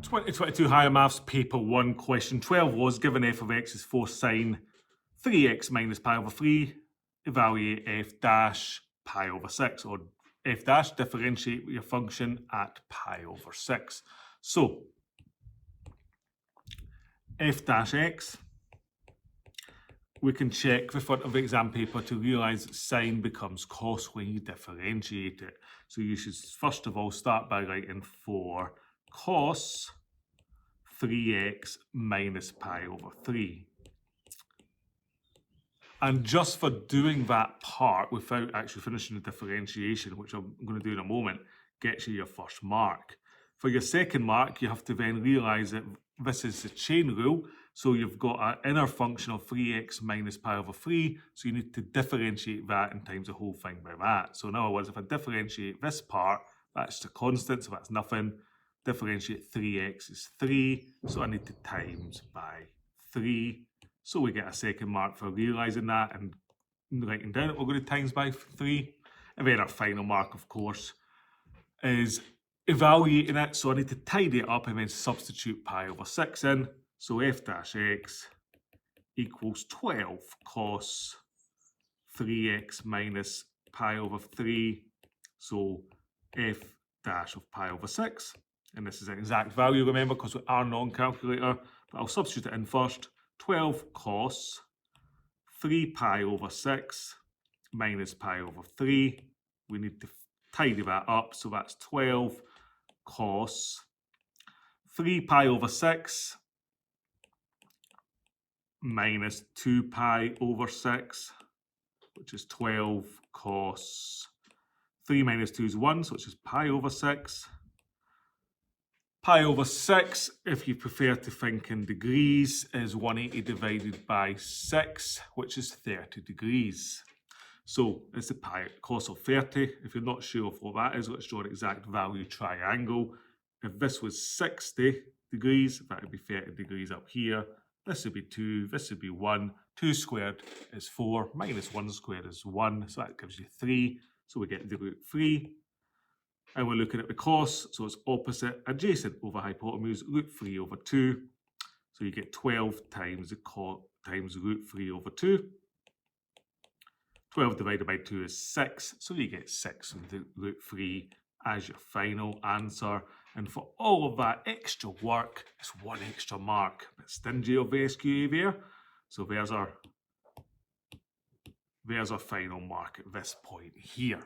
2022 Higher Maths Paper 1, question 12 was, given f of x is 4 sine 3x minus pi over 3, evaluate f dash pi over 6, or f dash, differentiate your function at pi over 6. So, f dash x, we can check the front of the exam paper to realise that sine becomes cos when you differentiate it. So you should first of all start by writing 4 cos 3x minus pi over 3. And just for doing that part without actually finishing the differentiation, which I'm going to do in a moment, gets you your first mark. For your second mark, you have to then realise that this is the chain rule. So you've got an inner function of 3x minus pi over 3. So you need to differentiate that and times the whole thing by that. So in other words, if I differentiate this part, that's the constant, so that's nothing. Differentiate 3x is 3. So I need to times by 3. So we get a second mark for realising that and writing down it. We're going to times by 3. And then our final mark, of course, is evaluating it. So I need to tidy it up and then substitute pi over 6 in. So f dash x equals 12 cos 3x minus pi over 3. So f dash of pi over 6. And this is an exact value, remember, because we are non-calculator. But I'll substitute it in first. 12 cos 3 pi over 6 minus pi over 3. We need to tidy that up. So that's 12 cos 3 pi over 6 minus 2 pi over 6, which is 12 cos 3 minus 2 is 1, so it's just pi over 6. Pi over 6, if you prefer to think in degrees, is 180 divided by 6, which is 30 degrees. So it's the pi cos of 30. If you're not sure of what that is, let's draw an exact value triangle. If this was 60 degrees, that would be 30 degrees up here. This would be 2, this would be 1. 2 squared is 4, minus 1 squared is 1, so that gives you 3. So we get the root 3. And we're looking at the cos, so it's opposite adjacent over hypotenuse, root 3 over 2. So you get 12 times the cos times root 3 over 2. 12 divided by 2 is 6, so you get 6 with the root 3 as your final answer. And for all of that extra work, it's 1 extra mark. A bit stingy of the SQA there. So there's our final mark at this point here.